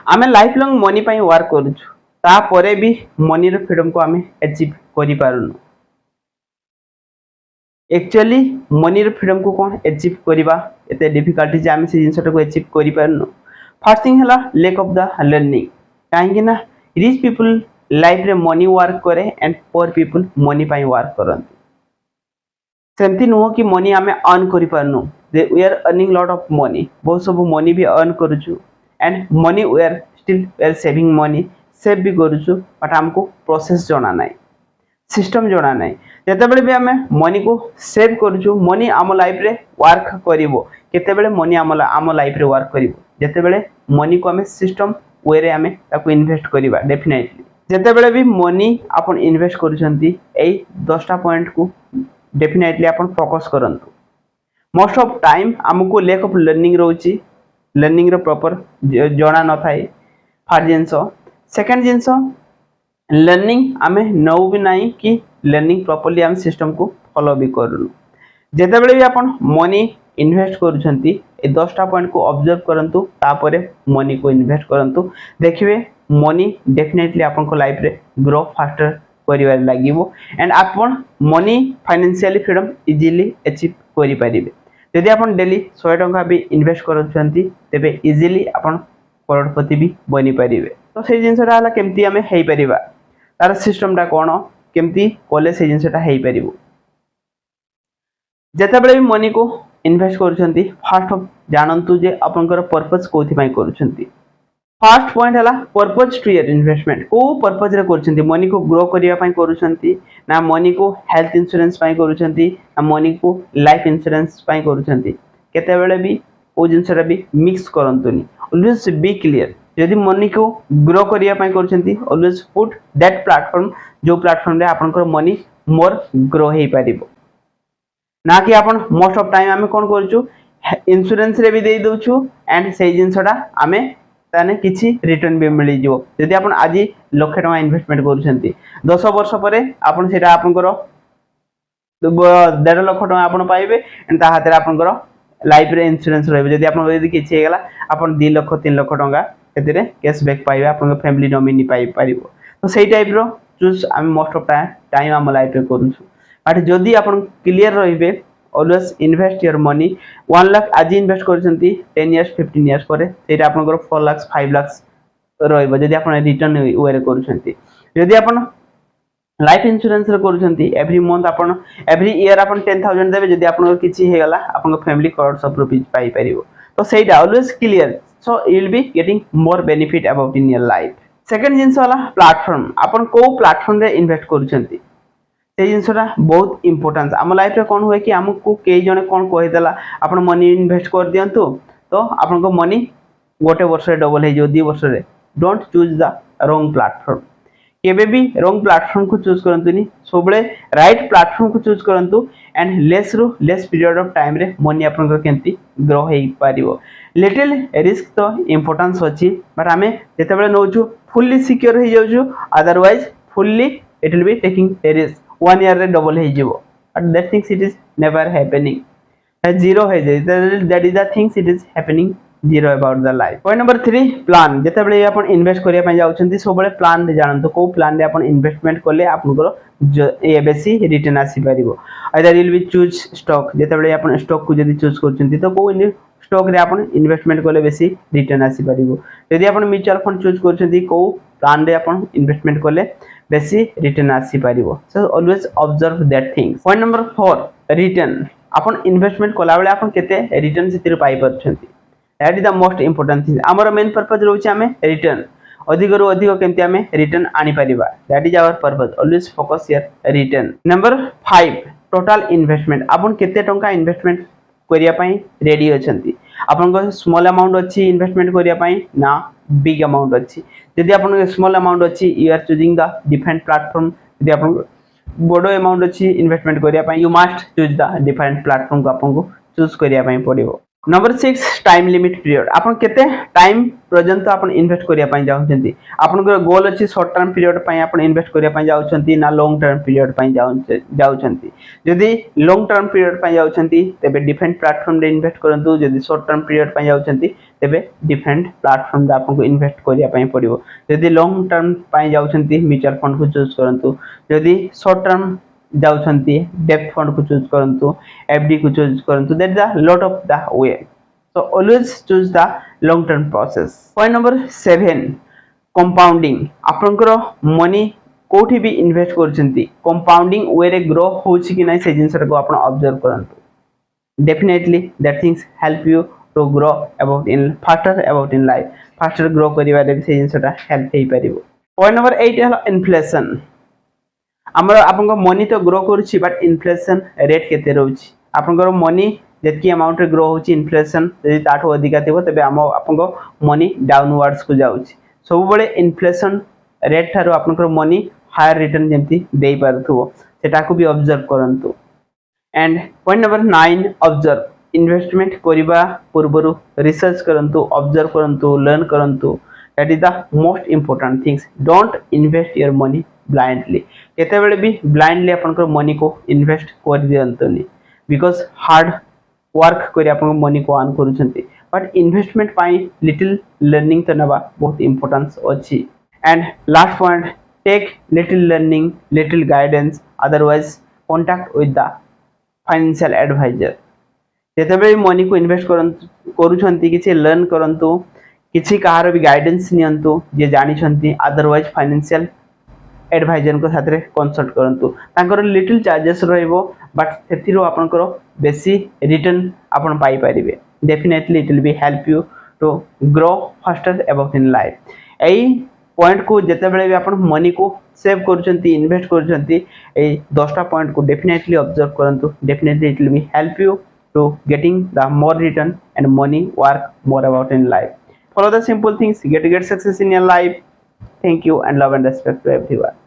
आमे life long money पाई work करूछु तापरे भी मनी रो फ्रीडम को आमे अचीव करि पारुनु। एक्चुअली मनी रो फ्रीडम को कोन अचीव करिबा एते डिफिकल्टी जे आमे से जिंसटा को अचीव करि पारुनु। फर्स्ट थिंग हला लैक ऑफ द लर्निंग। काहेकि ना रिच पीपल लाइफ रे मनी वर्क करे एंड पुअर पीपल मनी पाई वर्क करंती। सेमती नुह कि मनी आमे अर्न करि पारुनु। We are earning lot of money, बहुत सब मनी भी अर्न करूछु and money we are still saving money, save भी करूछु बट हमको प्रोसेस जଣା नाही, सिस्टम जଣା नाही। जेतेबेले भी आमे मनी को सेव करूछु, मनी आम लाइफ रे वर्क करिवो। केतेबेले मनी आम लाइफ रे वर्क करिवो जेतेबेले मनी को आमे सिस्टम वे रे आमे ताको इन्वेस्ट करिबा। डेफिनेटली जेतेबेले भी मनी आपण इन्वेस्ट करूछंती एई 10टा पॉइंट को डेफिनेटली आपण फोकस करंतु। मोस्ट ऑफ टाइम हमको लैक ऑफ लर्निंग रोची, लर्निंग रो प्रॉपर जଣା न थाए फर्स्ट जिंस। सेकंड जिंस लर्निंग आमे नौ भी नाही कि लर्निंग प्रॉपर्ली हम सिस्टम को फॉलो भी करनु। जेतेबेले भी आपण मनी इन्वेस्ट करूछंती ए 10टा पॉइंट को ऑब्जर्व करंतु, तापरे मनी को इन्वेस्ट करंतु। देखिबे मनी डेफिनेटली आपन को लाइफ रे ग्रो फास्टर करिवार लागिवो एंड आपन money financially freedom easily achieve करि परिबे। यदि आपन डेली 100 टंका भी इन्वेस्ट करछंती तेबे इजीली आपन करोड़पति भी बनि परिबे। तो से जिंसटा हला केमती हमें हेई परिबा, तार सिस्टम टा कोन केमती कोले से जिंसटा हेई परिबो। जेतेबेले भी मनी को इन्वेस्ट करूछंती फर्स्ट ऑफ जानंतु जे आपनकर पर्पस कोथि पई करूछंती। फर्स्ट पॉइंट हला पर्पस टू योर इन्वेस्टमेंट। को पर्पस रे करूछंती, मनी को ग्रो करिया पई करूछंती ना मनी को हेल्थ इंश्योरेंस पई करूछंती ना मनी को लाइफ इंश्योरेंस पई करूछंती। केतेबेले भी ओ जिंसरा भी मिक्स करंतुनी, ऑलवेज बी क्लियर। यदि मनी को ग्रो करिया पई करूछंती ऑलवेज पुट दैट प्लेटफॉर्म जो प्लेटफॉर्म रे आपनकर मनी मोर ग्रो हेई पारिबो। ना कि आपण मोस्ट ऑफ टाइम आमे कोन करछु इंश्योरेंस रे भी दे दोछु एंड से जिंसटा आमे ताने किछि रिटर्न भी मिली जिवो। यदि आपण आज लाख टका इन्वेस्टमेंट करूछंती 10 वर्ष परे आपण सेटा आपनकर 1.5 लाख टका आपण पाइबे एंड ता हाते आपनकर लाइफ रे इंश्योरेंस रहबे। यदि आपण यदि किछि हेगला आपण 2 लाख 3 लाख टका एतिरे कैशबैक पाइबे, आपण फैमिली नॉमिनी पाइ परिबो। तो सेही टाइप रो चूज हम मोस्ट ऑफ टाइम हम लाइफ रे करूछु। बट जदि आपण क्लियर रहिबे always invest your money 1 lakh आज इन्वेस्ट करछंती 10 इयर्स 15 इयर्स परे सेटा आपनकर 4 लाख 5 लाख रहइबो जदि आपण रिटर्न वे रे करछंती। जदि आपण लाइफ इंश्योरेंस रे करूछंती एवरी मंथ आपण एवरी ईयर आपण 10000 देबे, जदि आपनकर किछि हेगला आपन फैमिली करोड़ ऑफ रुपीस पाइ परिबो। तो सेटा always clear, so you will be getting more benefit about in your life. Second जिंस वाला प्लेटफॉर्म, आपण को प्लेटफॉर्म रे इन्वेस्ट करूछंती से जिनसटा बहुत इंपोर्टेंस। आम लाइफ रे कोन होय कि हमको कई जने कोन कहि देला आपण मनी इन्वेस्ट कर दियंतु तो आपन को मनी गोटे वर्ष रे डबल हे जो 2 वर्ष रे। Don't choose the wrong platform. केबे भी रॉन्ग प्लेटफॉर्म को चूज करंतुनी, सोबले राइट प्लेटफॉर्म को चूज करंतु एंड लेस रू लेस पीरियड ऑफ टाइम रे मनी आपन को केंती ग्रो हेई पारिबो। लिटिल रिस्क तो इंपोर्टेंस अछि बट हमें जेतेबेले नोचु फुल्ली सिक्योर हे जाउछु, otherwise fully it will be taking a risk. 1 year रे डबल हे जिवो but that things it is never happening. Zero हे जे that is the things it is happening zero about the life. Point number 3 plan. जेतेबेले आपण invest करिया पय जाउछंती सोबले plan रे जानंतु को प्लान रे आपण इन्वेस्टमेंट करले आपनकर ए बेसी रिटर्न आसी परिबो। Either will be choose stock. जेतेबेले आपण स्टॉक को जदी चूज करछंती तो को स्टॉक रे आपण इन्वेस्टमेंट करले बेसी रिटर्न आसी परिबो। यदि आपण म्यूचुअल फंड चूज करछंती को प्लान रे आपण इन्वेस्टमेंट करले बेसी रिटर्न आसी पारिबो। So always observe that things. Point number 4 return. आपण इन्वेस्टमेंट कोला बेले आपण केते रिटर्न सितिर पाई परछंती, that is the most important thing. हमर मेन पर्पस रहउछि हमें रिटर्न अधिक रु अधिक केमति हमें रिटर्न आनी परिबा, that is our purpose. Always focus your return. Number 5 total investment. आपण केते टंका इन्वेस्टमेंट करिया पई रेडी अछंती। आपण को स्मॉल अमाउंट अछि इन्वेस्टमेंट करिया पई ना बिग अमाउंट अछि। यदि आपण स्मॉल अमाउंट अछि you are choosing the different platform. यदि आपण बड़ो अमाउंट अछि इन्वेस्टमेंट करिया पई you must choose the different platform को आपण को चूज करिया पई पड़िबो। Number 6 time limit period. आपण केते टाइम पर्यंत आपण इन्वेस्ट करिया पई जाउछंती। आपण को गोल अछि शॉर्ट टर्म पीरियड पई आपण इन्वेस्ट करिया पई जाउछंती ना लॉन्ग टर्म पीरियड पई जाउछंती। यदि लॉन्ग टर्म पीरियड पई जाउछंती तबे डिफरेंट प्लेटफॉर्म रे इन्वेस्ट करंतु। यदि शॉर्ट टर्म पीरियड पई जाउछंती तेबे डिफरेंट प्लेटफॉर्म रे आपको इन्वेस्ट करिया पई पड़िबो यदि लॉन्ग टर्म पई जाउछंती म्यूचुअल फंड को चूज करंतु यदि शॉर्ट टर्म जाउछंती डेप्थ फंड को चूज करंतु एफडी को चूज करंतु that the lot of the way so always choose the long term process point number 7 compounding आपनकर मनी कोठी भी इन्वेस्ट करछंती कंपाउंडिंग वे रे ग्रो होछि कि नै से जिंसर को आपण ऑब्जर्व करंतु definitely that things help you to grow about in faster about in life faster grow करिवा रे से जिंसटा हेल्प हेई परिबो पॉइंट नंबर 8 हला इन्फ्लेशन हमर आपन मनी तो ग्रो करछि बट इन्फ्लेशन रेट केते रहउछि आपन मनी जेतकी अमाउंट रे ग्रो होछि इन्फ्लेशन यदि ताठो अधिका थिबो तबे हम आपन मनी डाउनवर्ड्स को जाउछि सब बळे इन्फ्लेशन रेट थारो आपन मनी हायर रिटर्न जेमती देई पारथुबो सेटा को भी ऑब्जर्व करंतु and point number 9 observe investment करिबा पूर्वरु रिसर्च करंतु ऑब्जर्व करंतु लर्न करंतु that is the most important things don't invest your money blindly केते बेले भी ब्लाइंडली आपन मनी को इन्वेस्ट कर दियंतनी बिकॉज़ हार्ड वर्क करी आपन मनी को अर्न करूछंती बट इन्वेस्टमेंट पाई लिटिल लर्निंग तो नबा बहुत इंपोर्टेंस अछि and last point take little learning little guidance otherwise contact with the financial adviser जेतेबे मनी को इन्वेस्ट करूछंती किछि लर्न करंतु किछि कहार भी गाइडेंस नियंतु जे जानि छंती अदरवाइज फाइनेंशियल एडवाइजर को साथ कंसल्ट करंतु तांकर लिटिल चार्जेस रहइबो बट सेतिरो आपनकर बेसी रिटर्न आपन पाई परिबे definitely it will be help you to grow faster about in life एई पॉइंट को जते बेले भी आपन मनी को सेव करूछंती इन्वेस्ट करूछंती एई 10टा पॉइंट को डेफिनेटली ऑब्जर्व करंतु definitely it will be help you to getting the more return and money work more about in life follow the simple things get success in your life thank you and love and respect to everyone